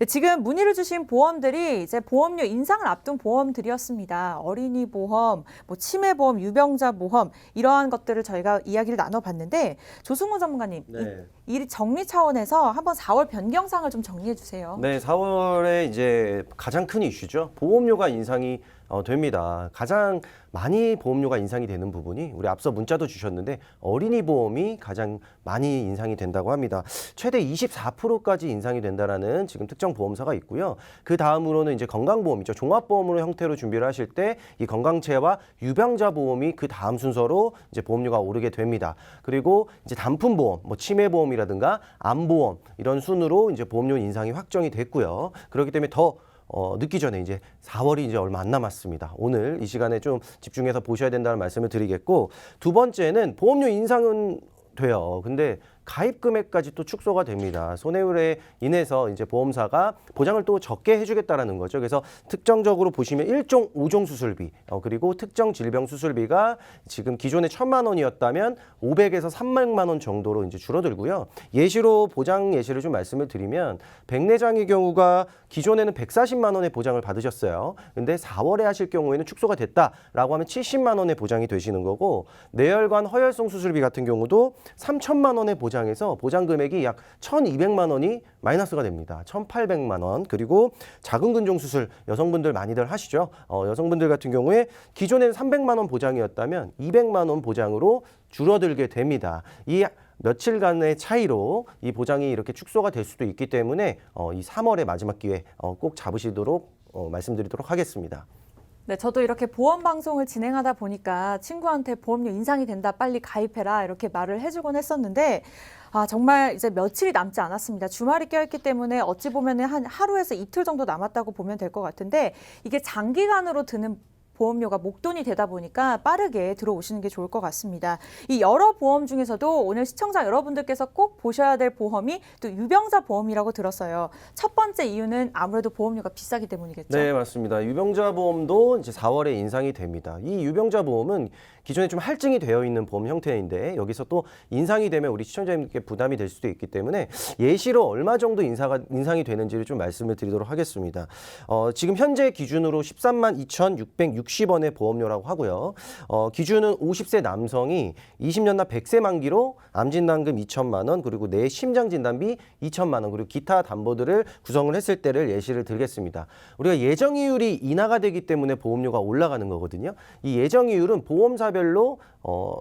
지금 문의를 주신 보험들이 이제 보험료 인상을 앞둔 보험들이었습니다. 어린이 보험, 뭐 치매 보험, 유병자 보험 이러한 것들을 저희가 이야기를 나눠봤는데 조승우 전문가님, 네. 이 정리 차원에서 한번 4월 변경사항을 좀 정리해 주세요. 네, 4월에 이제 가장 큰 이슈죠. 보험료가 인상이 됩니다. 가장 많이 보험료가 인상이 되는 부분이 우리 앞서 문자도 주셨는데 어린이 보험이 가장 많이 인상이 된다고 합니다. 최대 24%까지 인상이 된다라는 지금 특정 보험사가 있고요. 그 다음으로는 이제 건강보험이죠. 종합보험으로 형태로 준비를 하실 때 이 건강체와 유병자 보험이 그 다음 순서로 이제 보험료가 오르게 됩니다. 그리고 이제 단품보험, 뭐 치매보험이라든가 암보험 이런 순으로 이제 보험료 인상이 확정이 됐고요. 그렇기 때문에 더 늦기 전에 이제 4월이 이제 얼마 안 남았습니다. 오늘 이 시간에 좀 집중해서 보셔야 된다는 말씀을 드리겠고, 두 번째는 보험료 인상은 돼요. 근데 가입 금액까지 또 축소가 됩니다. 손해율에 인해서 이제 보험사가 보장을 또 적게 해주겠다라는 거죠. 그래서 특정적으로 보시면 1종 5종 수술비, 그리고 특정 질병 수술비가 지금 기존에 1,000만 원이었다면 500에서 300만 원 정도로 이제 줄어들고요. 예시로 보장 예시를 좀 말씀을 드리면 백내장의 경우가 기존에는 140만 원의 보장을 받으셨어요. 근데 4월에 하실 경우에는 축소가 됐다라고 하면 70만 원의 보장이 되시는 거고, 뇌혈관 허혈성 수술비 같은 경우도 3천만 원의 보장에서 보장 금액이 약 1,200만 원이 마이너스가 됩니다. 1,800만 원. 그리고 자궁근종 수술 여성분들 많이들 하시죠. 여성분들 같은 경우에 기존에는 300만 원 보장이었다면 200만 원 보장으로 줄어들게 됩니다. 이 며칠간의 차이로 이 보장이 이렇게 축소가 될 수도 있기 때문에 이 3월의 마지막 기회 꼭 잡으시도록 말씀드리도록 하겠습니다. 네, 저도 이렇게 보험 방송을 진행하다 보니까 친구한테 보험료 인상이 된다, 빨리 가입해라 이렇게 말을 해주곤 했었는데 정말 이제 며칠이 남지 않았습니다. 주말이 껴있기 때문에 어찌 보면은 한 하루에서 이틀 정도 남았다고 보면 될 것 같은데 이게 장기간으로 드는 보험료가 목돈이 되다 보니까 빠르게 들어오시는 게 좋을 것 같습니다. 이 여러 보험 중에서도 오늘 시청자 여러분들께서 꼭 보셔야 될 보험이 또 유병자 보험이라고 들었어요. 첫 번째 이유는 아무래도 보험료가 비싸기 때문이겠죠. 네, 맞습니다. 유병자 보험도 이제 4월에 인상이 됩니다. 이 유병자 보험은 기존에 좀 할증이 되어 있는 보험 형태인데 여기서 또 인상이 되면 우리 시청자님께 부담이 될 수도 있기 때문에 예시로 얼마 정도 인상이 되는지를 좀 말씀을 드리도록 하겠습니다. 지금 현재 기준으로 13만 2,660원의 보험료라고 하고요. 기준은 50세 남성이 20년 납 100세 만기로 암진단금 2천만 원, 그리고 내 심장진단비 2천만 원, 그리고 기타 담보들을 구성을 했을 때를 예시를 들겠습니다. 우리가 예정이율이 인하가 되기 때문에 보험료가 올라가는 거거든요. 이 예정이율은 보험사별로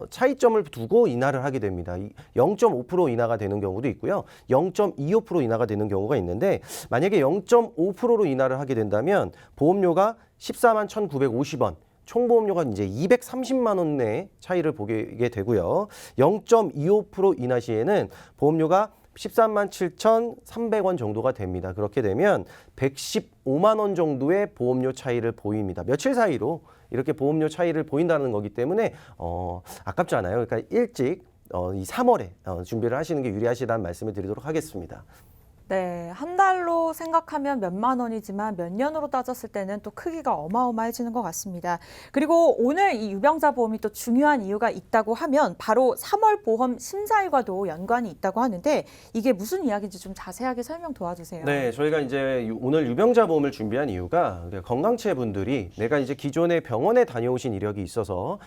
차이점을 두고 인하를 하게 됩니다. 0.5% 인하가 되는 경우도 있고요. 0.25% 인하가 되는 경우가 있는데 만약에 0.5%로 인하를 하게 된다면 보험료가 14만 1,950원, 총보험료가 이제 230만 원 내 차이를 보게 되고요. 0.25% 인하 시에는 보험료가 13만 7,300원 정도가 됩니다. 그렇게 되면 115만 원 정도의 보험료 차이를 보입니다. 며칠 사이로 이렇게 보험료 차이를 보인다는 거기 때문에 아깝잖아요. 그러니까 일찍 이 3월에 준비를 하시는 게 유리하시다는 말씀을 드리도록 하겠습니다. 네, 한 달로 생각하면 몇만 원이지만 몇 년으로 따졌을 때는 또 크기가 어마어마해지는 것 같습니다. 그리고 오늘 이 유병자 보험이 또 중요한 이유가 있다고 하면 바로 3월 보험 심사일과도 연관이 있다고 하는데 이게 무슨 이야기인지 좀 자세하게 설명 도와주세요. 네, 저희가 이제 오늘 유병자 보험을 준비한 이유가 건강체 분들이 내가 이제 기존에 병원에 다녀오신 이력이 있어서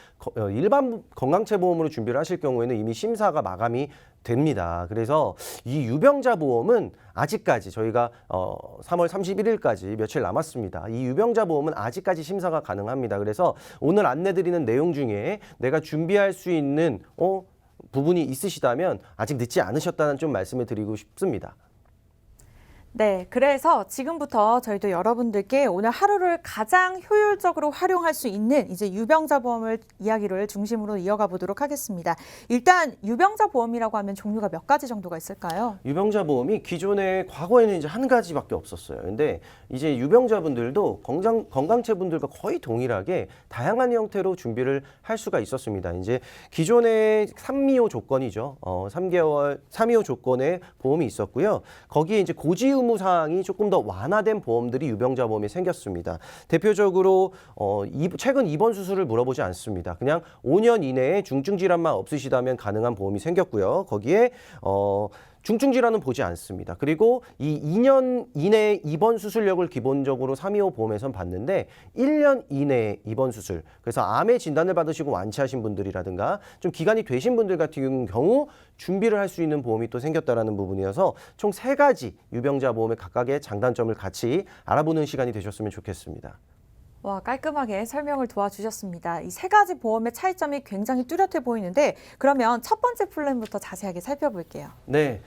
일반 건강체 보험으로 준비를 하실 경우에는 이미 심사가 마감이 됩니다. 그래서 이 유병자 보험은 아직까지 저희가 3월 31일까지 며칠 남았습니다. 이 유병자 보험은 아직까지 심사가 가능합니다. 그래서 오늘 안내드리는 내용 중에 내가 준비할 수 있는 부분이 있으시다면 아직 늦지 않으셨다는 좀 말씀을 드리고 싶습니다. 네, 그래서 지금부터 저희도 여러분들께 오늘 하루를 가장 효율적으로 활용할 수 있는 이제 유병자 보험을 이야기를 중심으로 이어가 보도록 하겠습니다. 일단 유병자 보험이라고 하면 종류가 몇 가지 정도가 있을까요? 유병자 보험이 기존에 과거에는 이제 한 가지밖에 없었어요. 근데 이제 유병자분들도 건강체분들과 거의 동일하게 다양한 형태로 준비를 할 수가 있었습니다. 이제 기존의 3미호 조건이죠. 3개월 3미호 조건의 보험이 있었고요. 거기에 이제 고지 의무 사항이 조금 더 완화된 보험들이 유병자 보험이 생겼습니다. 대표적으로 최근 입원 수술을 물어보지 않습니다. 그냥 5년 이내에 중증 질환만 없으시다면 가능한 보험이 생겼고요. 거기에 중증 질환은 보지 않습니다. 그리고 이 2년 이내 입원 수술력을 기본적으로 325 보험에선 받는데 1년 이내 입원 수술. 그래서 암의 진단을 받으시고 완치하신 분들이라든가 좀 기간이 되신 분들 같은 경우 준비를 할 수 있는 보험이 또 생겼다라는 부분이어서 총 3가지 유병자 보험의 각각의 장단점을 같이 알아보는 시간이 되셨으면 좋겠습니다. 와, 깔끔하게 설명을 도와주셨습니다. 이 3가지 보험의 차이점이 굉장히 뚜렷해 보이는데 그러면 첫 번째 플랜부터 자세하게 살펴볼게요. 네,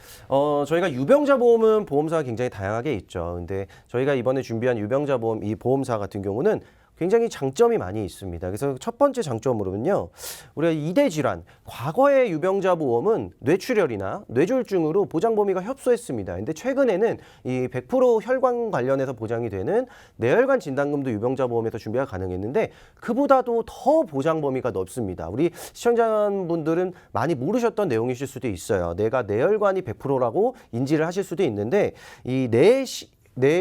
저희가 유병자 보험은 보험사가 굉장히 다양하게 있죠. 근데 저희가 이번에 준비한 유병자 보험 이 보험사 같은 경우는 굉장히 장점이 많이 있습니다. 그래서 첫 번째 장점으로는요, 우리가 2대 질환, 과거의 유병자 보험은 뇌출혈이나 뇌졸중으로 보장 범위가 협소했습니다. 근데 최근에는 이 100% 혈관 관련해서 보장이 되는 뇌혈관 진단금도 유병자 보험에서 준비가 가능했는데 그보다도 더 보장 범위가 넓습니다. 우리 시청자분들은 많이 모르셨던 내용이실 수도 있어요. 내가 뇌혈관이 100%라고 인지를 하실 수도 있는데 이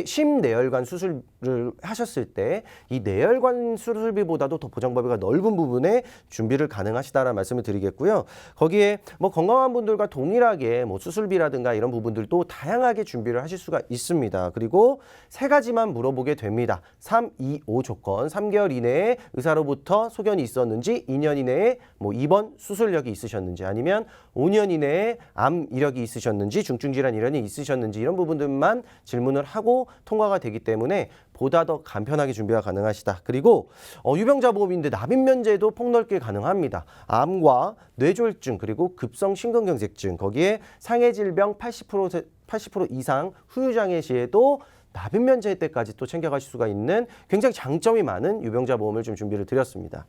심내혈관 수술을 하셨을 때 이 내혈관 수술비보다도 더 보장 범위가 넓은 부분에 준비를 가능하시다라는 말씀을 드리겠고요. 거기에 뭐 건강한 분들과 동일하게 뭐 수술비라든가 이런 부분들도 다양하게 준비를 하실 수가 있습니다. 그리고 3가지만 물어보게 됩니다. 325 조건, 3개월 이내에 의사로부터 소견이 있었는지, 2년 이내에 뭐 입원 수술력이 있으셨는지, 아니면 5년 이내에 암 이력이 있으셨는지, 중증 질환 이력이 있으셨는지 이런 부분들만 질문을 하고 통과가 되기 때문에 보다 더 간편하게 준비가 가능하시다. 그리고 유병자 보험인데 납입 면제도 폭넓게 가능합니다. 암과 뇌졸중 그리고 급성 심근경색증 거기에 상해 질병 80% 이상 후유장애 시에도 납입 면제 때까지 또 챙겨가실 수가 있는 굉장히 장점이 많은 유병자 보험을 좀 준비를 드렸습니다.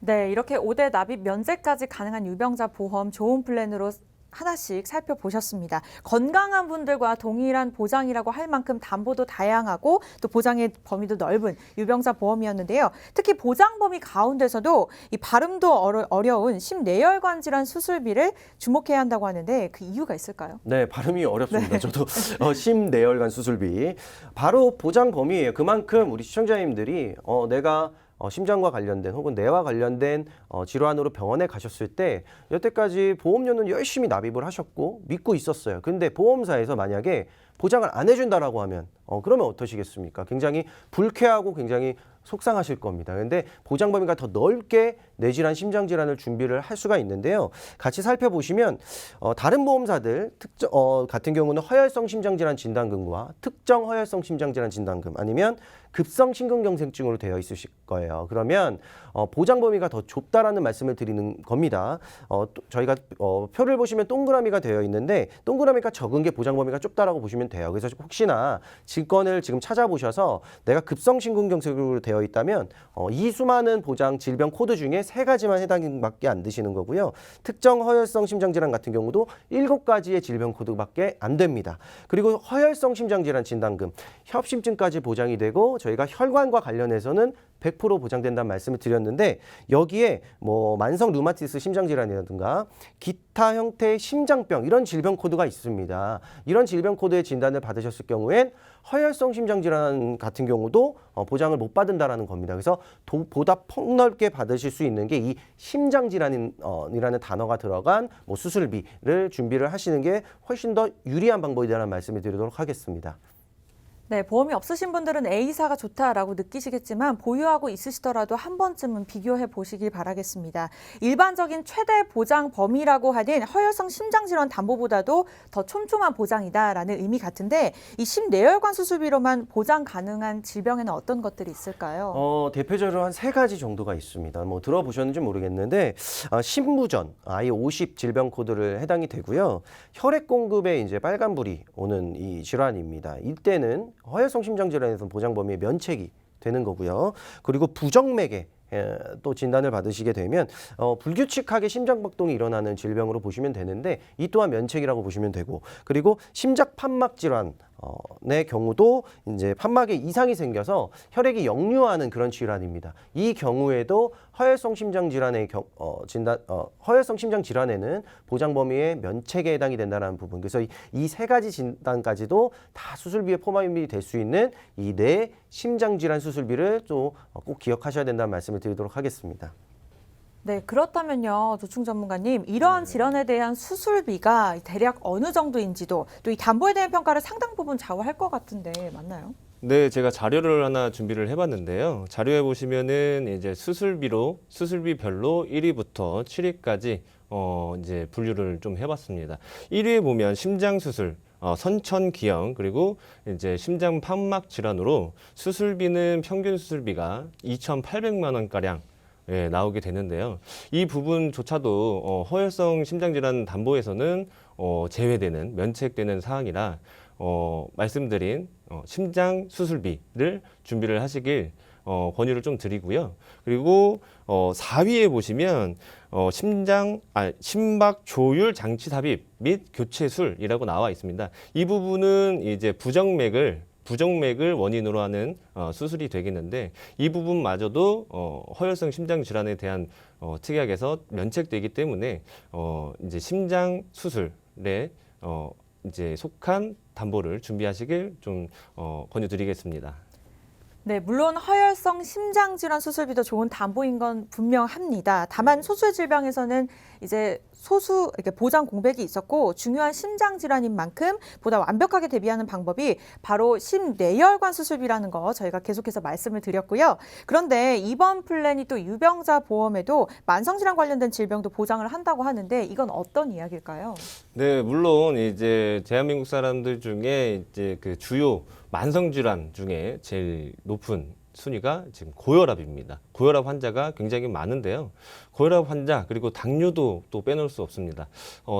네, 이렇게 5대 납입 면제까지 가능한 유병자 보험 좋은 플랜으로 하나씩 살펴보셨습니다. 건강한 분들과 동일한 보장이라고 할 만큼 담보도 다양하고 또 보장의 범위도 넓은 유병자 보험이었는데요. 특히 보장 범위 가운데서도 이 발음도 어려운 심내혈관 질환 수술비를 주목해야 한다고 하는데 그 이유가 있을까요? 네, 발음이 어렵습니다. 네. 저도 심내혈관 수술비 바로 보장 범위예요. 그만큼 우리 시청자님들이 내가 심장과 관련된 혹은 뇌와 관련된 질환으로 병원에 가셨을 때 여태까지 보험료는 열심히 납입을 하셨고 믿고 있었어요. 근데 보험사에서 만약에 보장을 안 해준다라고 하면 그러면 어떠시겠습니까? 굉장히 불쾌하고 굉장히 속상하실 겁니다. 근데 보장 범위가 더 넓게 뇌질환, 심장질환을 준비를 할 수가 있는데요. 같이 살펴보시면 다른 보험사들 같은 경우는 허혈성 심장질환 진단금과 특정 허혈성 심장질환 진단금 아니면 급성 심근경색증으로 되어 있으실 거예요. 그러면 보장 범위가 더 좁다라는 말씀을 드리는 겁니다. 저희가 표를 보시면 동그라미가 되어 있는데 동그라미가 적은 게 보장 범위가 좁다라고 보시면 돼요. 그래서 혹시나 증권을 지금 찾아보셔서 내가 급성 심근경색으로 되어 있다면 이 수많은 보장 질병 코드 중에 3가지만 해당밖에 안 되시는 거고요. 특정 허혈성 심장질환 같은 경우도 7가지의 질병 코드밖에 안 됩니다. 그리고 허혈성 심장질환 진단금, 협심증까지 보장이 되고 저희가 혈관과 관련해서는 100% 보장된다는 말씀을 드렸는데 여기에 뭐 만성 류마티스 심장질환이라든가 기타 형태의 심장병 이런 질병 코드가 있습니다. 이런 질병 코드의 진단을 받으셨을 경우엔 허혈성 심장질환 같은 경우도 보장을 못 받는다라는 겁니다. 그래서 보다 폭넓게 받으실 수 있는 게 이 심장질환이라는 단어가 들어간 뭐 수술비를 준비를 하시는 게 훨씬 더 유리한 방법이라는 말씀을 드리도록 하겠습니다. 네, 보험이 없으신 분들은 A사가 좋다라고 느끼시겠지만 보유하고 있으시더라도 한 번쯤은 비교해 보시길 바라겠습니다. 일반적인 최대 보장 범위라고 하는 허혈성 심장질환 담보보다도 더 촘촘한 보장이다라는 의미 같은데 이 심내혈관 수술비로만 보장 가능한 질병에는 어떤 것들이 있을까요? 대표적으로 한 3가지 정도가 있습니다. 뭐 들어보셨는지 모르겠는데 심부전, I50 질병 코드를 해당이 되고요. 혈액 공급에 이제 빨간불이 오는 이 질환입니다. 이때는 허혈성 심장질환에서 보장 범위의 면책이 되는 거고요. 그리고 부정맥에 또 진단을 받으시게 되면 불규칙하게 심장박동이 일어나는 질병으로 보시면 되는데 이 또한 면책이라고 보시면 되고 그리고 심장 판막 질환의 경우도 이제 판막에 이상이 생겨서 혈액이 역류하는 그런 질환입니다. 이 경우에도 허혈성 심장 질환의 허혈성 심장 질환에는 보장 범위의 면책에 해당이 된다는 부분. 그래서 이 3가지 진단까지도 다 수술비에 포함이 될 수 있는 이 뇌 심장 질환 수술비를 또 꼭 기억하셔야 된다는 말씀을 드리도록 하겠습니다. 네, 그렇다면요, 조충 전문가님, 이러한 질환에 대한 수술비가 대략 어느 정도인지도 또 이 담보에 대한 평가를 상당 부분 좌우할 것 같은데 맞나요? 네, 제가 자료를 하나 준비를 해봤는데요. 자료에 보시면은 이제 수술비별로 1위부터 7위까지 이제 분류를 좀 해봤습니다. 1위에 보면 심장 수술, 선천기형 그리고 이제 심장 판막 질환으로 수술비는 평균 수술비가 2,800만 원 가량 나오게 되는데요. 이 부분조차도 허혈성 심장질환 담보에서는 제외되는 면책되는 사항이라 말씀드린 심장 수술비를 준비를 하시길 권유를 좀 드리고요. 그리고 4위에 보시면 심박 조율 장치 삽입 및 교체술이라고 나와 있습니다. 이 부분은 이제 부정맥을 원인으로 하는 수술이 되겠는데 이 부분마저도 허혈성 심장 질환에 대한 특약에서 면책되기 때문에 이제 심장 수술에 이제 속한 담보를 준비하시길 좀 권유드리겠습니다. 네, 물론 허혈성 심장질환 수술비도 좋은 담보인 건 분명합니다. 다만 소수의 질병에서는 이제 이렇게 보장 공백이 있었고 중요한 심장질환인 만큼 보다 완벽하게 대비하는 방법이 바로 심내혈관 수술비라는 거 저희가 계속해서 말씀을 드렸고요. 그런데 이번 플랜이 또 유병자 보험에도 만성질환 관련된 질병도 보장을 한다고 하는데 이건 어떤 이야기일까요? 네, 물론 이제 대한민국 사람들 중에 이제 그 주요 만성질환 중에 제일 높은 순위가 지금 고혈압입니다. 고혈압 환자가 굉장히 많은데요. 고혈압 환자 그리고 당뇨도 또 빼놓을 수 없습니다.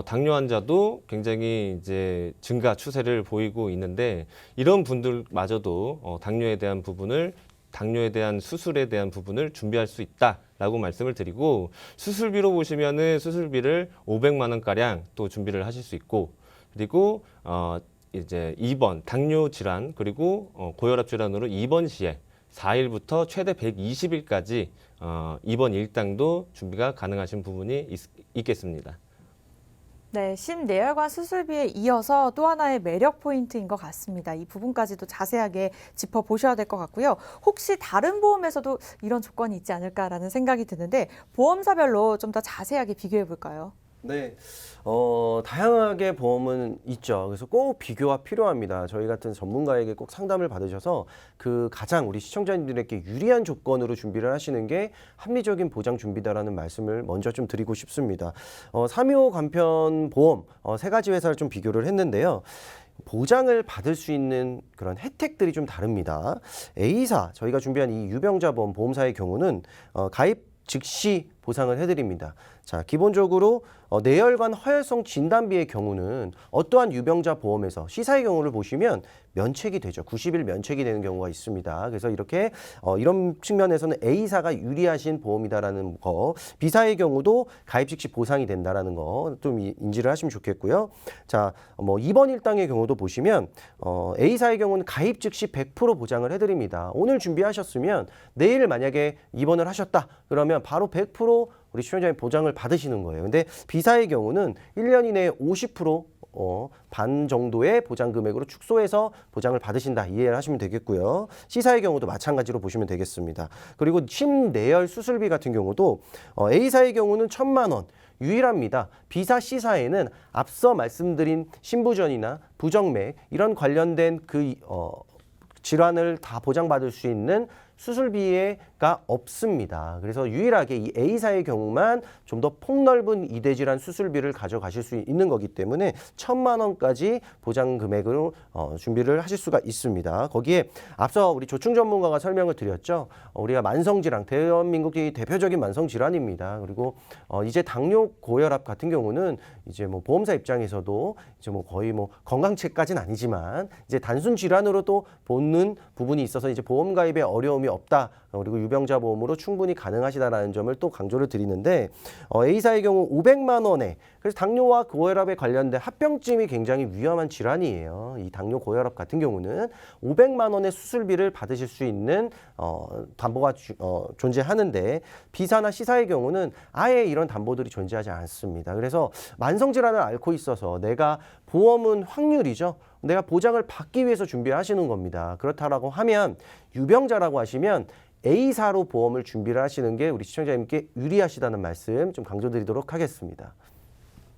당뇨 환자도 굉장히 이제 증가 추세를 보이고 있는데 이런 분들마저도 당뇨에 대한 수술에 대한 부분을 준비할 수 있다라고 말씀을 드리고 수술비로 보시면은 수술비를 500만 원 가량 또 준비를 하실 수 있고 그리고 이제 입원 당뇨 질환 그리고 고혈압 질환으로 입원 시에 4일부터 최대 120일까지 입원 일당도 준비가 가능하신 부분이 있겠습니다. 네, 심내혈관 수술비에 이어서 또 하나의 매력 포인트인 것 같습니다. 이 부분까지도 자세하게 짚어보셔야 될 것 같고요. 혹시 다른 보험에서도 이런 조건이 있지 않을까라는 생각이 드는데 보험사별로 좀 더 자세하게 비교해 볼까요? 네, 다양하게 보험은 있죠. 그래서 꼭 비교가 필요합니다. 저희 같은 전문가에게 꼭 상담을 받으셔서 그 가장 우리 시청자님들에게 유리한 조건으로 준비를 하시는 게 합리적인 보장 준비다라는 말씀을 먼저 좀 드리고 싶습니다. 3.15 간편 보험 세 가지 회사를 좀 비교를 했는데요. 보장을 받을 수 있는 그런 혜택들이 좀 다릅니다. A사, 저희가 준비한 이 유병자 보험사의 경우는 가입 즉시 보상을 해드립니다. 자, 기본적으로 내혈관 허혈성 진단비의 경우는 어떠한 유병자 보험에서 C사의 경우를 보시면 면책이 되죠. 90일 면책이 되는 경우가 있습니다. 그래서 이렇게 이런 측면에서는 A사가 유리하신 보험이다라는 거, B사의 경우도 가입 즉시 보상이 된다라는 거 좀 인지를 하시면 좋겠고요. 자, 입원 일당의 경우도 보시면 A사의 경우는 가입 즉시 100% 보장을 해드립니다. 오늘 준비하셨으면 내일 만약에 입원을 하셨다 그러면 바로 100% 우리 시청자님 보장을 받으시는 거예요. 근데 B사의 경우는 1년 이내에 50% 반 정도의 보장 금액으로 축소해서 보장을 받으신다. 이해를 하시면 되겠고요. C사의 경우도 마찬가지로 보시면 되겠습니다. 그리고 심내열 수술비 같은 경우도 A사의 경우는 1,000만 원 유일합니다. B사, C사에는 앞서 말씀드린 심부전이나 부정맥 이런 관련된 그 질환을 다 보장받을 수 있는 수술비가 없습니다. 그래서 유일하게 이 A사의 경우만 좀 더 폭넓은 이대질환 수술비를 가져가실 수 있는 거기 때문에 1,000만 원까지 보장 금액으로 준비를 하실 수가 있습니다. 거기에 앞서 우리 조충 전문가가 설명을 드렸죠. 우리가 만성질환, 대한민국의 대표적인 만성질환입니다. 그리고 이제 당뇨, 고혈압 같은 경우는 이제 뭐 보험사 입장에서도 이제 뭐 거의 뭐 건강책까지는 아니지만 이제 단순 질환으로도 보는 부분이 있어서 이제 보험 가입에 어려움이 없다. 그리고 유병자 보험으로 충분히 가능하시다라는 점을 또 강조를 드리는데 A사의 경우 500만 원에 그래서 당뇨와 고혈압에 관련된 합병증이 굉장히 위험한 질환이에요. 이 당뇨 고혈압 같은 경우는 500만 원의 수술비를 받으실 수 있는 담보가 존재하는데 B사나 C사의 경우는 아예 이런 담보들이 존재하지 않습니다. 그래서 만성질환을 앓고 있어서 내가 보험은 확률이죠. 내가 보장을 받기 위해서 준비하시는 겁니다. 그렇다라고 하면 유병자라고 하시면 A사로 보험을 준비를 하시는 게 우리 시청자님께 유리하시다는 말씀 좀 강조드리도록 하겠습니다.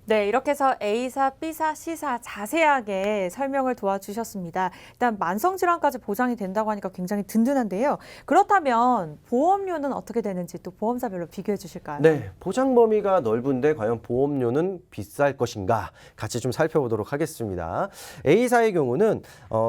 네, 이렇게 해서 A사, B사, C사 자세하게 설명을 도와주셨습니다. 일단 만성질환까지 보장이 된다고 하니까 굉장히 든든한데요. 그렇다면 보험료는 어떻게 되는지 또 보험사별로 비교해 주실까요? 네, 보장 범위가 넓은데 과연 보험료는 비쌀 것인가? 같이 좀 살펴보도록 하겠습니다. A사의 경우는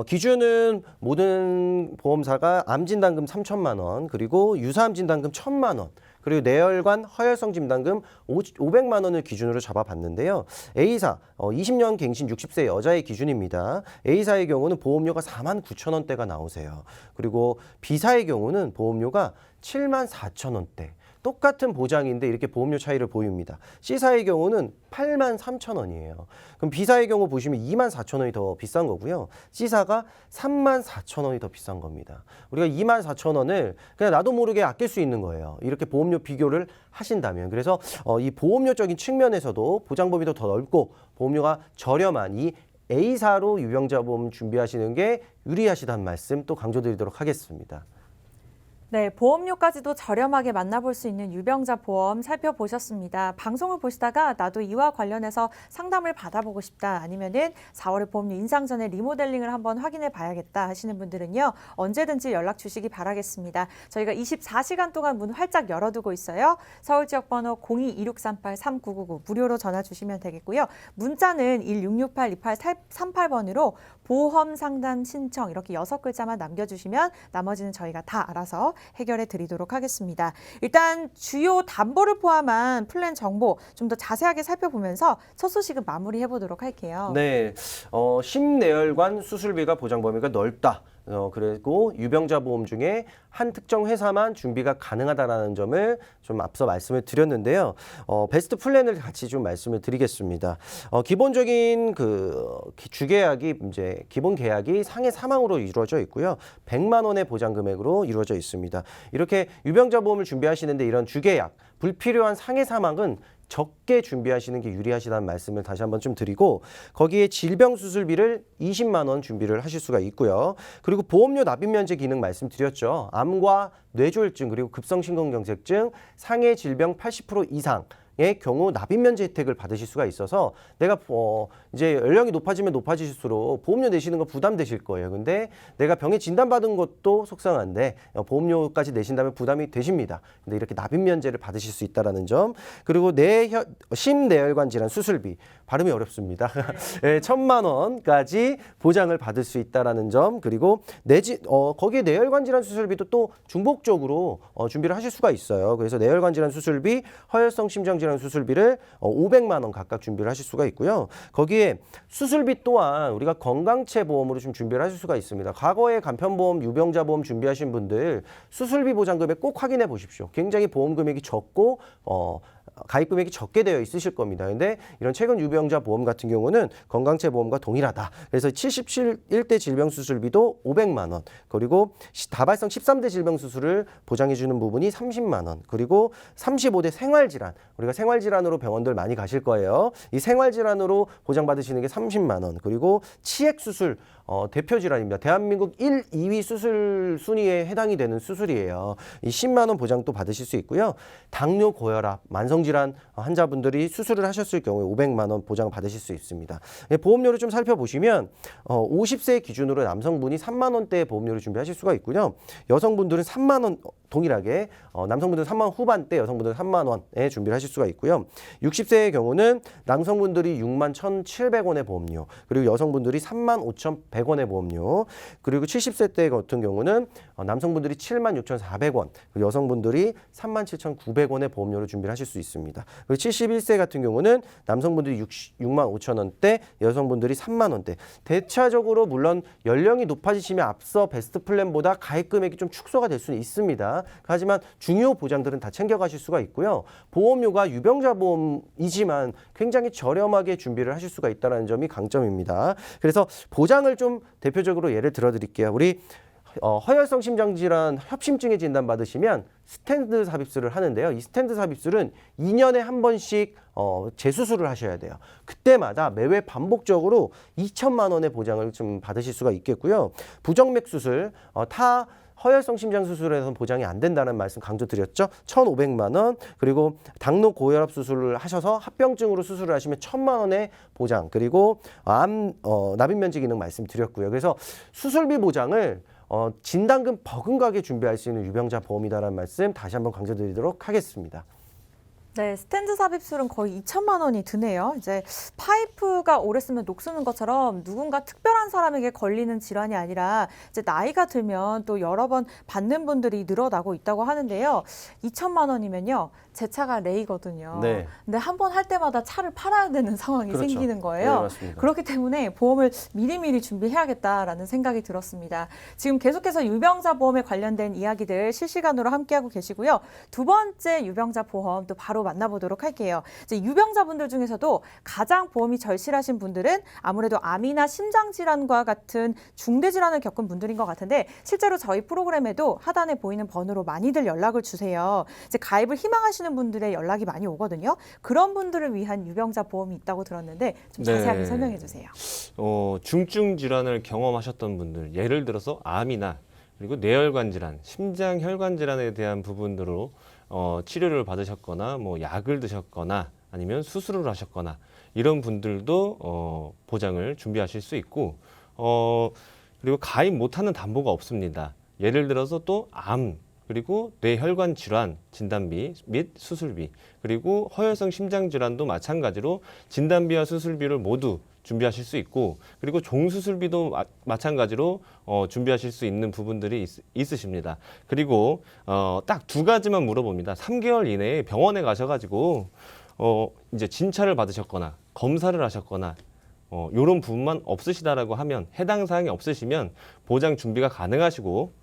기준은 모든 보험사가 암진단금 3천만 원, 그리고 유사암 진단금 1,000만 원, 그리고 내혈관 허혈성 진단금 500만 원을 기준으로 잡아봤는데요. A사 20년 갱신 60세 여자의 기준입니다. A사의 경우는 보험료가 4만 9천 원대가 나오세요. 그리고 B사의 경우는 보험료가 7만 4천 원대. 똑같은 보장인데 이렇게 보험료 차이를 보입니다. C사의 경우는 8만 3천 원이에요. 그럼 B사의 경우 보시면 2만 4천 원이 더 비싼 거고요. C사가 3만 4천 원이 더 비싼 겁니다. 우리가 2만 4천 원을 그냥 나도 모르게 아낄 수 있는 거예요. 이렇게 보험료 비교를 하신다면. 그래서 이 보험료적인 측면에서도 보장 범위도 더 넓고 보험료가 저렴한 이 A사로 유병자 보험 준비하시는 게 유리하시다는 말씀 또 강조드리도록 하겠습니다. 네, 보험료까지도 저렴하게 만나볼 수 있는 유병자 보험 살펴보셨습니다. 방송을 보시다가 나도 이와 관련해서 상담을 받아보고 싶다, 아니면은 4월에 보험료 인상 전에 리모델링을 한번 확인해 봐야겠다 하시는 분들은요, 언제든지 연락 주시기 바라겠습니다. 저희가 24시간 동안 문 활짝 열어두고 있어요. 서울 지역 번호 02-2638-3999 무료로 전화 주시면 되겠고요. 문자는 1668-2838번으로 보험 상담 신청 이렇게 6글자만 남겨주시면 나머지는 저희가 다 알아서 해결해 드리도록 하겠습니다. 일단 주요 담보를 포함한 플랜 정보 좀 더 자세하게 살펴보면서 첫 소식은 마무리해 보도록 할게요. 네, 심내혈관 수술비가 보장 범위가 넓다. 그리고 유병자 보험 중에 한 특정 회사만 준비가 가능하다라는 점을 좀 앞서 말씀을 드렸는데요. 베스트 플랜을 같이 좀 말씀을 드리겠습니다. 기본적인 주계약이 이제 기본 계약이 상해 사망으로 이루어져 있고요. 100만 원의 보장 금액으로 이루어져 있습니다. 이렇게 유병자 보험을 준비하시는데 이런 주계약, 불필요한 상해 사망은 적게 준비하시는 게 유리하시다는 말씀을 다시 한번 좀 드리고, 거기에 질병 수술비를 20만 원 준비를 하실 수가 있고요. 그리고 보험료 납입 면제 기능 말씀드렸죠. 암과 뇌졸중 그리고 급성심근경색증 상해 질병 80% 이상의 경우 납입 면제 혜택을 받으실 수가 있어서 내가 이제 연령이 높아지면 높아질수록 보험료 내시는 거 부담되실 거예요. 근데 내가 병에 진단받은 것도 속상한데 보험료까지 내신다면 부담이 되십니다. 근데 이렇게 납입 면제를 받으실 수 있다라는 점, 그리고 심내혈관 질환 수술비 발음이 어렵습니다. 1,000만 원까지 보장을 받을 수 있다라는 점, 그리고 거기에 뇌혈관 질환 수술비도 또 중복적으로 준비를 하실 수가 있어요. 그래서 뇌혈관 질환 수술비, 허혈성 심장 질환 수술비를 500만 원 각각 준비를 하실 수가 있고요. 거기에 수술비 또한 우리가 건강체 보험으로 좀 준비를 하실 수가 있습니다. 과거에 간편보험, 유병자 보험 준비하신 분들 수술비 보장 금액 꼭 확인해 보십시오. 굉장히 보험 금액이 적고 가입 금액이 적게 되어 있으실 겁니다. 근데 이런 최근 유병자 보험 같은 경우는 건강체 보험과 동일하다. 그래서 71대 질병 수술비도 500만 원, 그리고 다발성 13대 질병 수술을 보장해 주는 부분이 30만 원, 그리고 35대 생활질환, 우리가 생활질환으로 병원들 많이 가실 거예요. 이 생활질환으로 보장받으시는 게 30만 원, 그리고 치액 수술 대표 질환입니다. 대한민국 1, 2위 수술 순위에 해당이 되는 수술이에요. 이 10만 원 보장도 받으실 수 있고요. 당뇨, 고혈압, 만성질환 환자분들이 수술을 하셨을 경우에 500만 원 보장 받으실 수 있습니다. 보험료를 좀 살펴보시면 50세 기준으로 남성분이 3만 원대의 보험료를 준비하실 수가 있고요. 여성분들은 3만 원 동일하게 남성분들은 3만 원 후반대, 여성분들은 3만 원에 준비를 하실 수가 있고요. 60세의 경우는 남성분들이 6만 1,700원의 보험료, 그리고 여성분들이 3만 5,100원의 보험료, 그리고 70세 때 같은 경우는 남성분들이 7만 6,400원, 그리고 여성분들이 3만 7,900원의 보험료를 준비를 하실 수 있습니다. 그리고 71세 같은 경우는 남성분들이 6만 5천 원대, 여성분들이 3만 원대. 대차적으로 물론 연령이 높아지시면 앞서 베스트 플랜보다 가입 금액이 좀 축소가 될 수는 있습니다. 하지만 중요 보장들은 다 챙겨가실 수가 있고요. 보험료가 유병자 보험이지만 굉장히 저렴하게 준비를 하실 수가 있다는 점이 강점입니다. 그래서 보장을 좀 대표적으로 예를 들어 드릴게요. 우리 허혈성 심장질환 협심증에 진단받으시면 스텐트 삽입술을 하는데요. 이 스텐트 삽입술은 2년에 한 번씩 재수술을 하셔야 돼요. 그때마다 매회 반복적으로 2천만 원의 보장을 좀 받으실 수가 있겠고요. 부정맥 수술, 허혈성 심장 수술에서는 보장이 안 된다는 말씀 강조드렸죠. 1,500만 원. 그리고 당뇨 고혈압 수술을 하셔서 합병증으로 수술을 하시면 1,000만 원의 보장. 그리고 납입 면제 기능 말씀드렸고요. 그래서 수술비 보장을 진단금 버금가게 준비할 수 있는 유병자 보험이다라는 말씀 다시 한번 강조드리도록 하겠습니다. 네, 스텐트 삽입술은 거의 2천만 원이 드네요. 이제 파이프가 오래 쓰면 녹쓰는 것처럼 누군가 특별한 사람에게 걸리는 질환이 아니라 이제 나이가 들면 또 여러 번 받는 분들이 늘어나고 있다고 하는데요. 2천만 원이면요. 제 차가 레이거든요. 네. 근데 한 번 할 때마다 차를 팔아야 되는 상황이 그렇죠. 생기는 거예요. 네, 맞습니다. 그렇기 때문에 보험을 미리미리 준비해야겠다라는 생각이 들었습니다. 지금 계속해서 유병자 보험에 관련된 이야기들 실시간으로 함께하고 계시고요. 두 번째 유병자 보험 또 바로 만나보도록 할게요. 이제 유병자분들 중에서도 가장 보험이 절실하신 분들은 아무래도 암이나 심장질환과 같은 중대질환을 겪은 분들인 것 같은데 실제로 저희 프로그램에도 하단에 보이는 번호로 많이들 연락을 주세요. 이제 가입을 희망하시는 분들의 연락이 많이 오거든요. 그런 분들을 위한 유병자 보험이 있다고 들었는데 좀 자세하게 네. 설명해 주세요. 중증 질환을 경험하셨던 분들, 예를 들어서 암이나 그리고 뇌혈관 질환, 심장 혈관 질환에 대한 부분으로 치료를 받으셨거나 뭐 약을 드셨거나 아니면 수술을 하셨거나 이런 분들도 보장을 준비하실 수 있고 그리고 가입 못하는 담보가 없습니다. 예를 들어서 또 암 그리고 뇌혈관 질환 진단비 및 수술비 그리고 허혈성 심장 질환도 마찬가지로 진단비와 수술비를 모두 준비하실 수 있고 그리고 종수술비도 마찬가지로 준비하실 수 있는 부분들이 있으십니다. 그리고 딱 두 가지만 물어봅니다. 3개월 이내에 병원에 가셔가지고 이제 진찰을 받으셨거나 검사를 하셨거나 이런 부분만 없으시다라고 하면 해당 사항이 없으시면 보장 준비가 가능하시고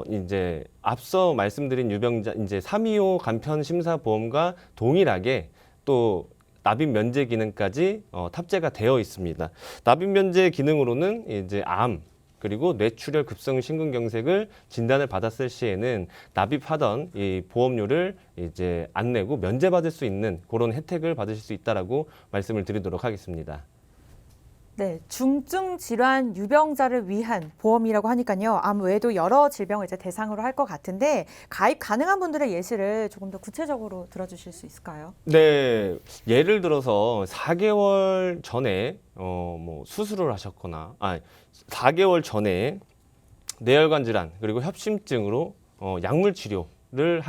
이제 앞서 말씀드린 유병자 이제 325 간편 심사 보험과 동일하게 또 납입 면제 기능까지 탑재가 되어 있습니다. 납입 면제 기능으로는 이제 암 그리고 뇌출혈 급성 심근경색을 진단을 받았을 시에는 납입하던 이 보험료를 이제 안 내고 면제받을 수 있는 그런 혜택을 받으실 수 있다라고 말씀을 드리도록 하겠습니다. 네, 중증 질환 유병자를 위한 보험이라고 하니까요. 암 외에도 여러 질병을 이제 대상으로 할 것 같은데 가입 가능한 분들의 예시를 조금 더 구체적으로 들어주실 수 있을까요? 네, 예를 들어서 4개월 전에 뭐 수술을 하셨거나, 4개월 전에 뇌혈관 질환 그리고 협심증으로 약물 치료를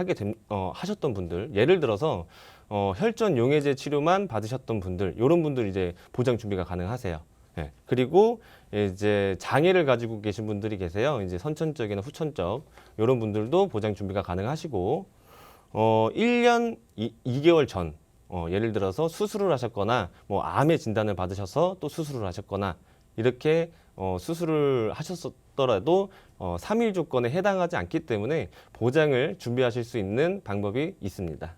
하셨던 분들, 예를 들어서 혈전 용해제 치료만 받으셨던 분들, 이런 분들 이제 보장 준비가 가능하세요. 네. 그리고 이제 장애를 가지고 계신 분들이 계세요. 이제 선천적이나 후천적 이런 분들도 보장 준비가 가능하시고 1년 2개월 전 예를 들어서 수술을 하셨거나 뭐 암의 진단을 받으셔서 또 수술을 하셨거나 이렇게 수술을 하셨더라도 3일 조건에 해당하지 않기 때문에 보장을 준비하실 수 있는 방법이 있습니다.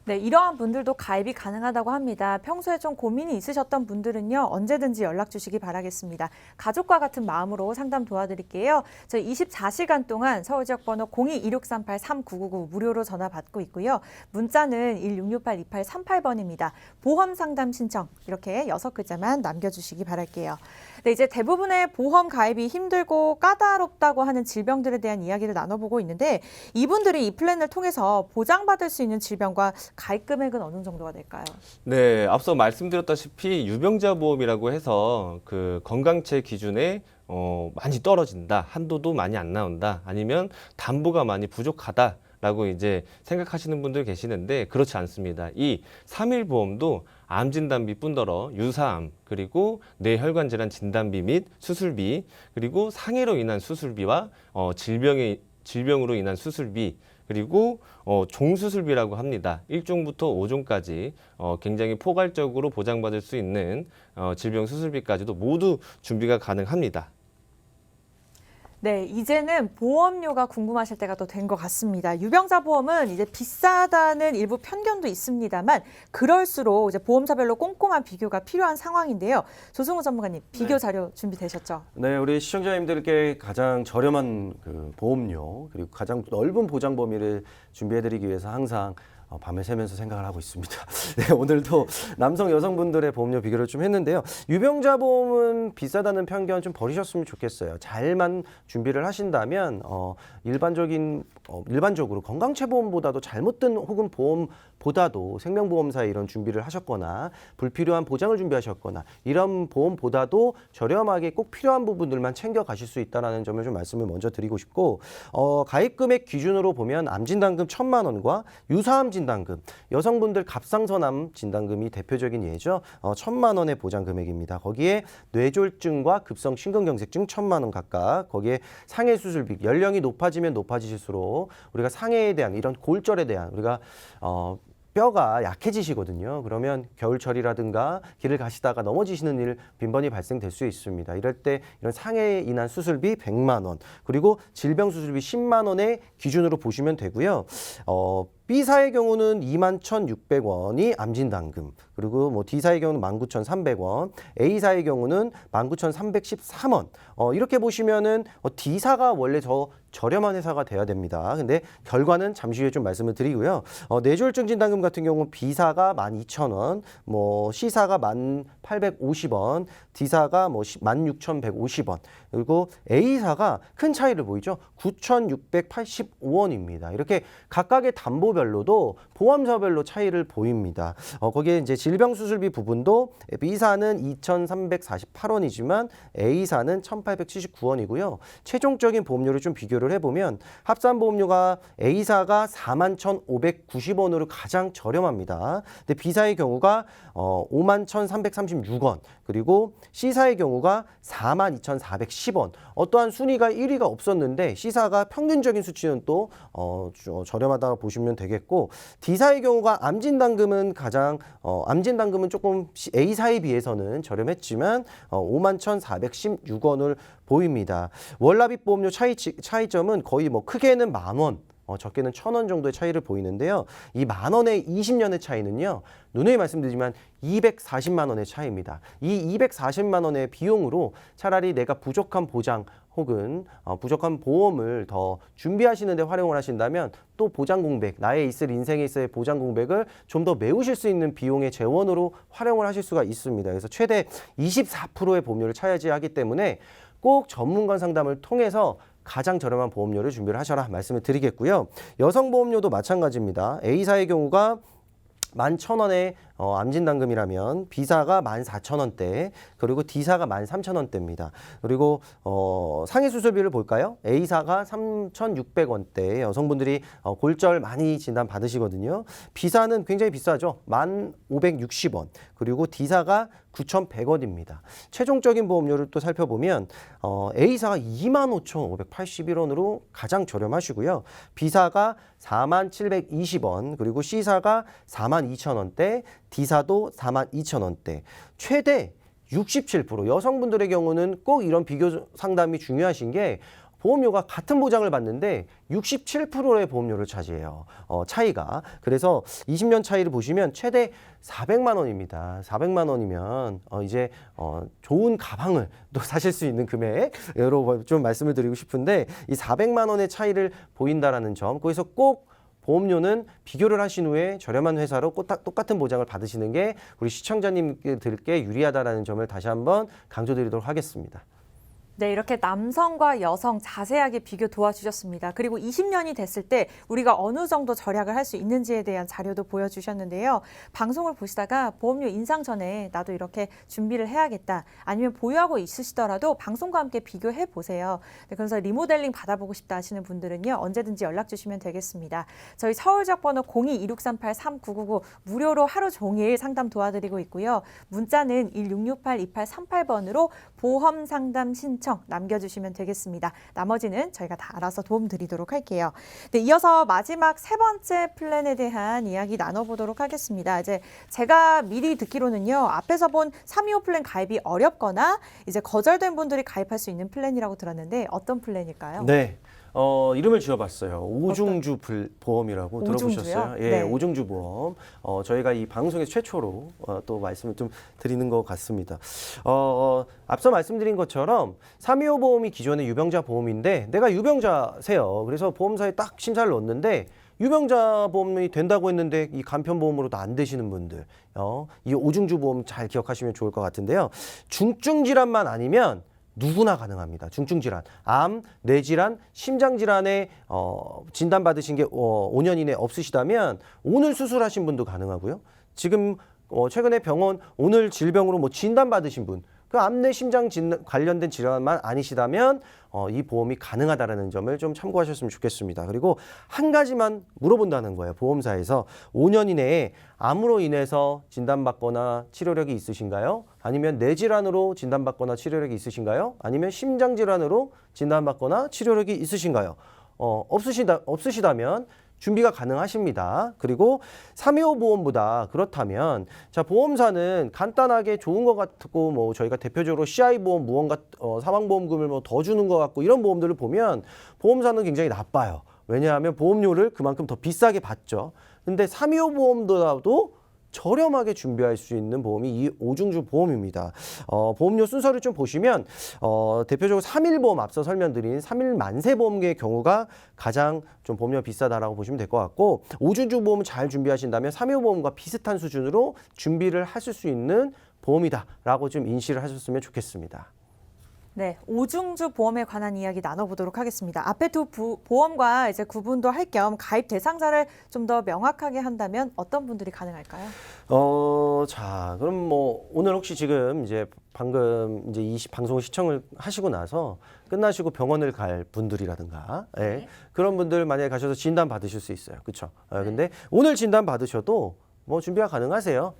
네, 이러한 분들도 가입이 가능하다고 합니다. 평소에 좀 고민이 있으셨던 분들은요, 언제든지 연락 주시기 바라겠습니다. 가족과 같은 마음으로 상담 도와드릴게요. 저희 24시간 동안 서울 지역 번호 02-2638-3999 무료로 전화 받고 있고요. 문자는 1668-2838번입니다. 보험 상담 신청 이렇게 6글자만 남겨주시기 바랄게요. 네, 이제 대부분의 보험 가입이 힘들고 까다롭다고 하는 질병들에 대한 이야기를 나눠보고 있는데 이분들이 이 플랜을 통해서 보장받을 수 있는 질병과 가입 금액은 어느 정도가 될까요? 네, 앞서 말씀드렸다시피 유병자 보험이라고 해서 그 건강체 기준에 많이 떨어진다, 한도도 많이 안 나온다, 아니면 담보가 많이 부족하다. 라고 이제 생각하시는 분들 계시는데 그렇지 않습니다. 이 3일 보험도 암 진단비 뿐더러 유사암 그리고 뇌혈관 질환 진단비 및 수술비 그리고 상해로 인한 수술비와 질병으로 인한 수술비 그리고 종수술비라고 합니다. 1종부터 5종까지 굉장히 포괄적으로 보장받을 수 있는 질병 수술비까지도 모두 준비가 가능합니다. 네, 이제는 보험료가 궁금하실 때가 또 된 것 같습니다. 유병자 보험은 이제 비싸다는 일부 편견도 있습니다만 그럴수록 이제 보험사별로 꼼꼼한 비교가 필요한 상황인데요. 조승우 전문가님, 비교 자료 준비되셨죠? 네, 우리 시청자님들께 가장 저렴한 그 보험료 그리고 가장 넓은 보장 범위를 준비해드리기 위해서 항상 밤을 새면서 생각을 하고 있습니다. 네, 오늘도 남성 여성분들의 보험료 비교를 좀 했는데요. 유병자 보험은 비싸다는 편견 좀 버리셨으면 좋겠어요. 잘만 준비를 하신다면 일반적으로 건강체보험보다도 잘못된 혹은 보험보다도 생명보험사에 이런 준비를 하셨거나 불필요한 보장을 준비하셨거나 이런 보험보다도 저렴하게 꼭 필요한 부분들만 챙겨 가실 수 있다는 점을 좀 말씀을 먼저 드리고 싶고 가입 금액 기준으로 보면 암진단금 1,000만 원과 유사암 진단금, 여성분들 갑상선암 진단금이 대표적인 예죠. 1,000만 원의 보장 금액입니다. 거기에 뇌졸중과 급성 심근경색증 1,000만 원 각각, 거기에 상해 수술비, 연령이 높아지면 높아지실수록 우리가 상해에 대한 이런 골절에 대한 우리가 뼈가 약해지시거든요. 그러면 겨울철이라든가 길을 가시다가 넘어지시는 일 빈번히 발생될 수 있습니다. 이럴 때 이런 상해에 인한 수술비 100만 원, 그리고 질병 수술비 10만 원의 기준으로 보시면 되고요. B사의 경우는 21,600원이 암진단금, 그리고 뭐 D사의 경우는 19,300원, A사의 경우는 19,313원. 이렇게 보시면은 D사가 원래 더 저렴한 회사가 돼야 됩니다. 근데 결과는 잠시 후에 좀 말씀을 드리고요. 뇌졸중 진단금 같은 경우 B사가 12,000원, 뭐 C사가 1,850원, D사가 뭐 16,150원, 그리고 A사가 큰 차이를 보이죠. 9,685원입니다. 이렇게 각각의 담보별로도 보험사별로 차이를 보입니다. 거기에 이제 질병수술비 부분도 B사는 2,348원이지만 A사는 1,879원이고요. 최종적인 보험료를 좀 비교를 해보면 합산보험료가 A사가 41,590원으로 가장 저렴합니다. 근데 B사의 경우가 51,336원, 그리고 C사의 경우가 42,410원. 어떠한 순위가 1위가 없었는데 C사가 평균적인 수치는 또 저렴하다고 보시면 되겠고, D사의 경우가 암진단금은 암진단금은 조금 A사에 비해서는 저렴했지만 51,416원을 보입니다. 월납입 보험료 차이점은 거의 뭐 크게는 10,000원, 적게는 1,000원 정도의 차이를 보이는데요. 이 10,000원의 20년의 차이는요, 누누이 말씀드리지만 240만 원의 차이입니다. 이 240만 원의 비용으로 차라리 내가 부족한 보장 혹은 부족한 보험을 더 준비하시는 데 활용을 하신다면 또 보장 공백, 나의 인생에 있어의 보장 공백을 좀 더 메우실 수 있는 비용의 재원으로 활용을 하실 수가 있습니다. 그래서 최대 24%의 보험료를 차지하기 때문에 꼭 전문가 상담을 통해서 가장 저렴한 보험료를 준비를 하셔라 말씀을 드리겠고요. 여성 보험료도 마찬가지입니다. A사의 경우가 11,000원의 암진단금이라면 B사가 14,000원대, 그리고 D사가 13,000원대입니다. 그리고 상해 수술비를 볼까요? A사가 3,600원대, 여성분들이 골절 많이 진단 받으시거든요. B사는 굉장히 비싸죠. 1,560원, 그리고 D사가 9,100원입니다. 최종적인 보험료를 또 살펴보면 A사가 25,581원으로 가장 저렴하시고요. B사가 4720원, 그리고 C사가 42,000원대, D사도 42,000원대. 최대 67%, 여성분들의 경우는 꼭 이런 비교 상담이 중요하신 게 보험료가 같은 보장을 받는데 67%의 보험료를 차지해요. 차이가. 그래서 20년 차이를 보시면 최대 400만 원입니다. 400만 원이면 이제 좋은 가방을 또 사실 수 있는 금액으로 좀 말씀을 드리고 싶은데, 이 400만 원의 차이를 보인다라는 점, 거기서 꼭 보험료는 비교를 하신 후에 저렴한 회사로 똑같은 보장을 받으시는 게 우리 시청자님들께 유리하다라는 점을 다시 한번 강조드리도록 하겠습니다. 네, 이렇게 남성과 여성 자세하게 비교 도와주셨습니다. 그리고 20년이 됐을 때 우리가 어느 정도 절약을 할 수 있는지에 대한 자료도 보여주셨는데요. 방송을 보시다가 보험료 인상 전에 나도 이렇게 준비를 해야겠다, 아니면 보유하고 있으시더라도 방송과 함께 비교해 보세요. 네, 그래서 리모델링 받아보고 싶다 하시는 분들은요, 언제든지 연락 주시면 되겠습니다. 저희 서울 지역 번호 02-2638-3999 무료로 하루 종일 상담 도와드리고 있고요. 문자는 1668-2838번으로 보험 상담 신청 남겨주시면 되겠습니다. 나머지는 저희가 다 알아서 도움 드리도록 할게요. 네, 이어서 마지막 세 번째 플랜에 대한 이야기 나눠보도록 하겠습니다. 이제 제가 미리 듣기로는요, 앞에서 본 325 플랜 가입이 어렵거나 이제 거절된 분들이 가입할 수 있는 플랜이라고 들었는데 어떤 플랜일까요? 네. 이름을 지어봤어요. 오중주 보험이라고 들어보셨어요? 예, 네. 오중주 보험. 저희가 이 방송에서 최초로 또 말씀을 좀 드리는 것 같습니다. 앞서 말씀드린 것처럼 325 보험이 기존의 유병자 보험인데 내가 유병자세요. 그래서 보험사에 딱 심사를 넣었는데 유병자 보험이 된다고 했는데 이 간편보험으로도 안 되시는 분들, 이 오중주 보험 잘 기억하시면 좋을 것 같은데요. 중증 질환만 아니면 누구나 가능합니다. 중증 질환, 암, 뇌질환, 심장 질환에 진단 받으신 게 5년 이내 없으시다면 오늘 수술하신 분도 가능하고요. 지금 최근에 병원 오늘 질병으로 뭐 진단 받으신 분, 그 암내 심장 관련된 질환만 아니시다면 이 보험이 가능하다라는 점을 좀 참고하셨으면 좋겠습니다. 그리고 한 가지만 물어본다는 거예요. 보험사에서 5년 이내에 암으로 인해서 진단받거나 치료력이 있으신가요? 아니면 뇌질환으로 진단받거나 치료력이 있으신가요? 아니면 심장질환으로 진단받거나 치료력이 있으신가요? 없으시다면 준비가 가능하십니다. 그리고 325 보험보다 그렇다면 자 보험사는 간단하게 좋은 것 같고 뭐 저희가 대표적으로 CI 보험, 무언가 사망보험금을 뭐 더 주는 것 같고 이런 보험들을 보면 보험사는 굉장히 나빠요. 왜냐하면 보험료를 그만큼 더 비싸게 받죠. 근데 325 보험보다도 저렴하게 준비할 수 있는 보험이 이 오중주 보험입니다. 보험료 순서를 좀 보시면 대표적으로 3일보험 앞서 설명드린 3일 만세보험의 경우가 가장 좀 보험료 비싸다라고 보시면 될 것 같고 오중주 보험을 잘 준비하신다면 315보험과 비슷한 수준으로 준비를 하실 수 있는 보험이다라고 좀 인식을 하셨으면 좋겠습니다. 네, 오중주 보험에 관한 이야기 나눠보도록 하겠습니다. 앞에 두 보험과 이제 구분도 할 겸 가입 대상자를 좀 더 명확하게 한다면 어떤 분들이 가능할까요? 자, 그럼 뭐 오늘 혹시 지금 이제 방금 이제 이 방송을 시청을 하시고 나서 끝나시고 병원을 갈 분들이라든가, 예, 그런 분들 만약에 가셔서 진단 받으실 수 있어요, 그렇죠? 근데 오늘 진단 받으셔도 뭐 준비가 가능하세요.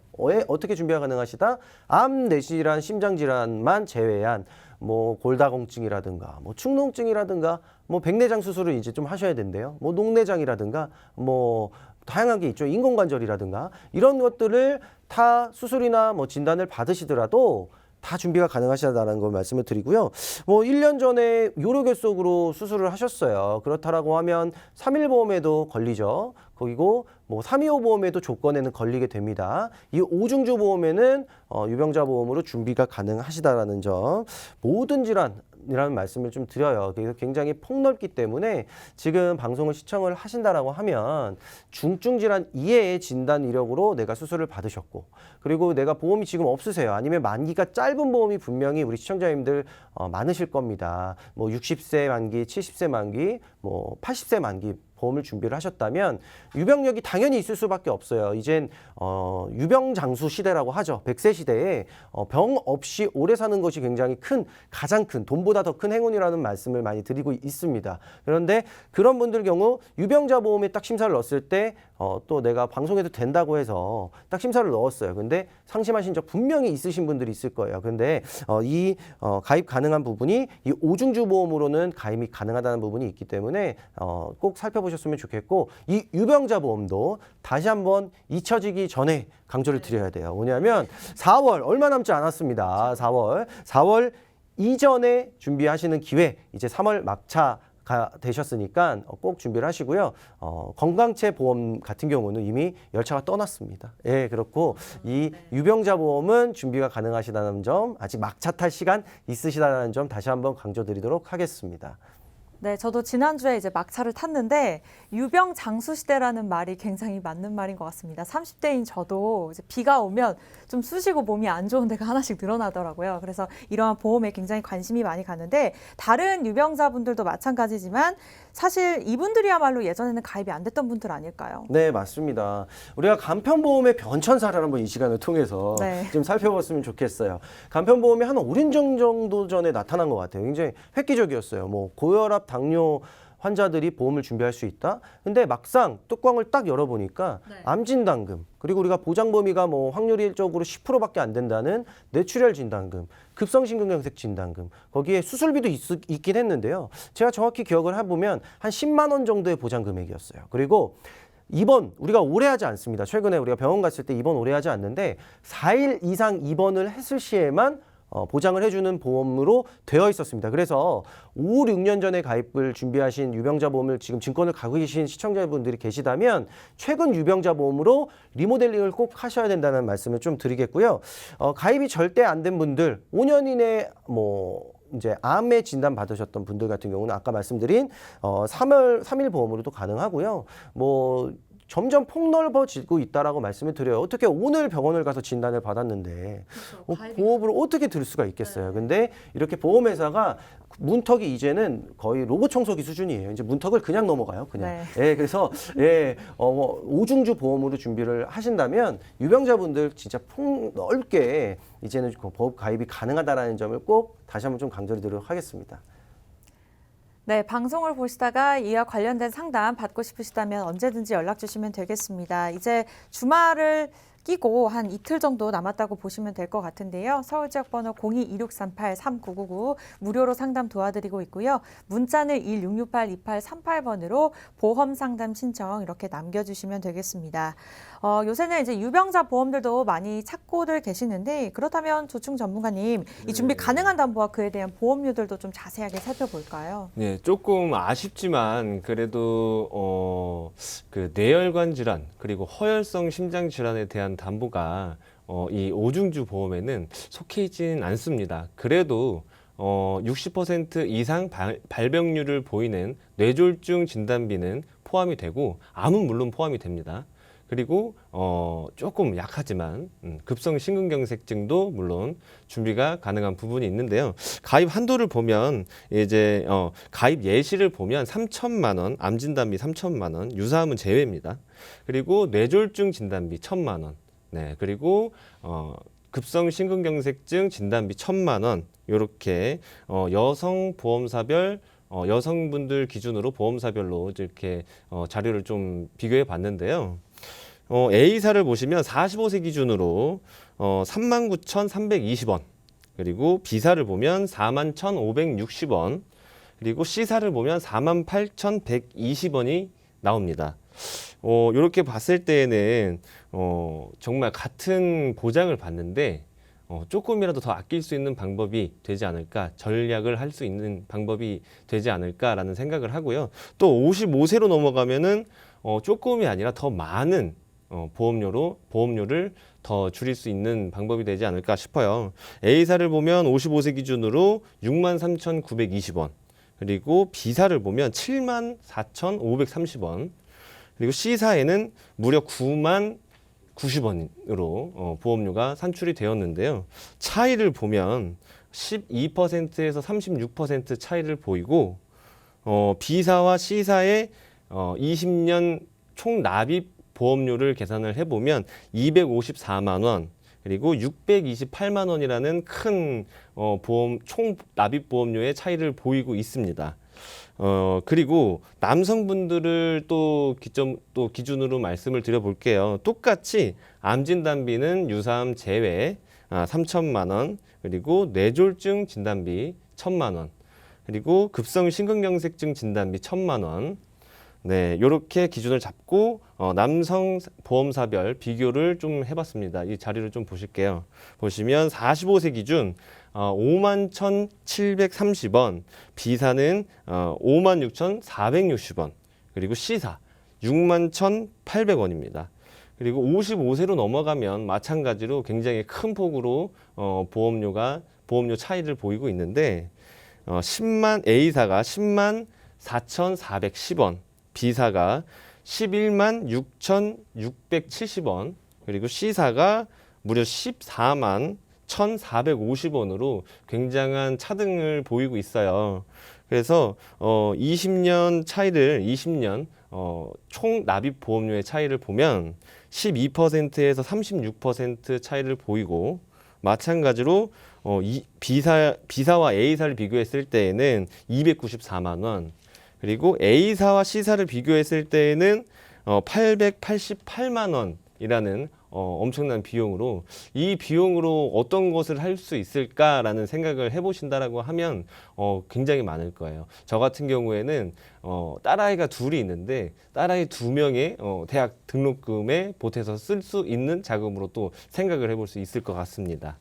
어떻게 준비가 가능하시다? 암, 뇌질환, 심장질환만 제외한 뭐 골다공증이라든가 뭐 축농증이라든가 뭐 백내장 수술을 이제 좀 하셔야 된대요. 뭐 녹내장이라든가 뭐 다양한 게 있죠. 인공관절이라든가 이런 것들을 다 수술이나 뭐 진단을 받으시더라도 다 준비가 가능하시다는 걸 말씀을 드리고요. 뭐 1년 전에 요로결석으로 수술을 하셨어요. 그렇다라고 하면 3일보험에도 걸리죠. 그리고 뭐 325 보험에도 조건에는 걸리게 됩니다. 이 오중주 보험에는 유병자 보험으로 준비가 가능하시다라는 점. 모든 질환이라는 말씀을 좀 드려요. 그래서 굉장히 폭넓기 때문에 지금 방송을 시청을 하신다라고 하면 중증 질환 이외의 진단 이력으로 내가 수술을 받으셨고 그리고 내가 보험이 지금 없으세요. 아니면 만기가 짧은 보험이 분명히 우리 시청자님들 많으실 겁니다. 뭐 60세 만기, 70세 만기, 뭐 80세 만기 보험을 준비를 하셨다면 유병력이 당연히 있을 수밖에 없어요. 이젠 유병장수 시대라고 하죠. 100세 시대에 병 없이 오래 사는 것이 굉장히 가장 큰 돈보다 더 큰 행운이라는 말씀을 많이 드리고 있습니다. 그런데 그런 분들 경우 유병자 보험에 딱 심사를 넣었을 때 또 내가 방송에도 된다고 해서 딱 심사를 넣었어요. 근데 상심하신 적 분명히 있으신 분들이 있을 거예요. 근데 가입 가능한 부분이 이 오중주 보험으로는 가입이 가능하다는 부분이 있기 때문에 꼭 살펴보셨으면 좋겠고 이 유병자 보험도 다시 한번 잊혀지기 전에 강조를 드려야 돼요. 뭐냐면 4월 얼마 남지 않았습니다. 4월 이전에 준비하시는 기회 이제 3월 막차가 되셨으니까 꼭 준비를 하시고요. 건강체 보험 같은 경우는 이미 열차가 떠났습니다. 예, 그렇고 이 유병자 보험은 준비가 가능하시다는 점, 아직 막차 탈 시간 있으시다는 점 다시 한번 강조드리도록 하겠습니다. 네, 저도 지난주에 이제 막차를 탔는데 유병장수 시대라는 말이 굉장히 맞는 말인 것 같습니다. 30대인 저도 이제 비가 오면 좀 쑤시고 몸이 안 좋은 데가 하나씩 늘어나더라고요. 그래서 이러한 보험에 굉장히 관심이 많이 가는데 다른 유병자분들도 마찬가지지만 사실 이분들이야말로 예전에는 가입이 안 됐던 분들 아닐까요? 네, 맞습니다. 우리가 간편보험의 변천사를 한번 이 시간을 통해서 네. 좀 살펴봤으면 좋겠어요. 간편보험이 한 5년 정도 전에 나타난 것 같아요. 굉장히 획기적이었어요. 뭐 고혈압, 당뇨 환자들이 보험을 준비할 수 있다. 근데 막상 뚜껑을 딱 열어보니까 암진단금 그리고 우리가 보장 범위가 뭐 확률적으로 10%밖에 안 된다는 뇌출혈 진단금, 급성심근경색 진단금 거기에 수술비도 있긴 했는데요. 제가 정확히 기억을 해보면 한 10만 원 정도의 보장 금액이었어요. 그리고 입원 우리가 오래 하지 않습니다. 최근에 우리가 병원 갔을 때 입원 오래 하지 않는데 4일 이상 입원을 했을 시에만 보장을 해주는 보험으로 되어 있었습니다. 그래서 5, 6년 전에 가입을 준비하신 유병자 보험을 지금 증권을 갖고 계신 시청자분들이 계시다면 최근 유병자 보험으로 리모델링을 꼭 하셔야 된다는 말씀을 좀 드리겠고요. 가입이 절대 안 된 분들 5년 이내 뭐 이제 암에 진단 받으셨던 분들 같은 경우는 아까 말씀드린 3일 보험으로도 가능하고요. 뭐 점점 폭넓어지고 있다라고 말씀을 드려요. 어떻게 오늘 병원을 가서 진단을 받았는데 보험을 어떻게 들 수가 있겠어요. 근데 이렇게 보험회사가 문턱이 이제는 거의 로봇 청소기 수준이에요. 이제 문턱을 그냥 넘어가요. 그냥. 네. 예, 그래서 오중주 보험으로 준비를 하신다면 유병자분들 진짜 폭넓게 이제는 보험 가입이 가능하다라는 점을 꼭 다시 한번 좀 강조드리도록 하겠습니다. 네, 방송을 보시다가 이와 관련된 상담 받고 싶으시다면 언제든지 연락 주시면 되겠습니다. 이제 주말을 끼고 한 이틀 정도 남았다고 보시면 될 것 같은데요. 서울 지역 번호 02-2638-3999 무료로 상담 도와드리고 있고요. 문자는 1668-2838번으로 보험 상담 신청 이렇게 남겨주시면 되겠습니다. 요새는 이제 유병자 보험들도 많이 찾고들 계시는데 그렇다면 조충 전문가님 이 준비 가능한 담보와 그에 대한 보험료들도 좀 자세하게 살펴볼까요? 네, 조금 아쉽지만 그래도 그 뇌혈관 질환 그리고 허혈성 심장 질환에 대한 담보가 이 오중주 보험에는 속해 있지는 않습니다. 그래도 60% 이상 발병률을 보이는 뇌졸중 진단비는 포함이 되고 암은 물론 포함이 됩니다. 그리고 조금 약하지만 급성 심근경색증도 물론 준비가 가능한 부분이 있는데요. 가입 한도를 보면 이제 가입 예시를 보면 3천만 원, 암 진단비 3천만 원, 유사암은 제외입니다. 그리고 뇌졸중 진단비 1,000만 원. 네, 그리고 급성 심근경색증 진단비 1,000만 원. 요렇게 여성 보험사별 여성분들 기준으로 보험사별로 이렇게 자료를 좀 비교해 봤는데요. A사를 보시면 45세 기준으로 39,320원, 그리고 B사를 보면 41,560원, 그리고 C사를 보면 48,120원이 나옵니다. 이렇게 봤을 때에는 정말 같은 보장을 받는데 조금이라도 더 아낄 수 있는 방법이 되지 않을까, 전략을 할 수 있는 방법이 되지 않을까라는 생각을 하고요. 또 55세로 넘어가면은 조금이 아니라 더 많은 보험료를 더 줄일 수 있는 방법이 되지 않을까 싶어요. A사를 보면 55세 기준으로 63,920원, 그리고 B사를 보면 74,530원, 그리고 C사에는 무려 90,090원으로 보험료가 산출이 되었는데요. 차이를 보면 12%에서 36% 차이를 보이고 B사와 C사의 20년 총 납입 보험료를 계산을 해보면 254만 원, 그리고 628만 원이라는 큰 총 납입 보험료의 차이를 보이고 있습니다. 그리고 남성분들을 또 기준으로 말씀을 드려볼게요. 똑같이 암 진단비는 유사암 제외 3천만 원, 그리고 뇌졸중 진단비 1,000만 원, 그리고 급성 심근경색증 진단비 1,000만 원. 네, 이렇게 기준을 잡고 남성 보험사별 비교를 좀 해봤습니다. 이 자료를 좀 보실게요. 보시면 45세 기준 51,730원, B사는 56,460원, 그리고 C사 61,800원입니다. 그리고 55세로 넘어가면 마찬가지로 굉장히 큰 폭으로 보험료 차이를 보이고 있는데 A사가 10만 4,410원, B사가 11만 6,670원, 그리고 C사가 무려 14만 1,450원으로 굉장한 차등을 보이고 있어요. 그래서 20년 총 납입 보험료의 차이를 보면 12%에서 36% 차이를 보이고, 마찬가지로 B사와 A사를 비교했을 때에는 294만 원, 그리고 A사와 C사를 비교했을 때에는 888만 원이라는 엄청난 비용으로, 이 비용으로 어떤 것을 할 수 있을까라는 생각을 해보신다라고 하면 굉장히 많을 거예요. 저 같은 경우에는 딸아이가 둘이 있는데 딸아이 2명의 대학 등록금에 보태서 쓸 수 있는 자금으로 또 생각을 해볼 수 있을 것 같습니다.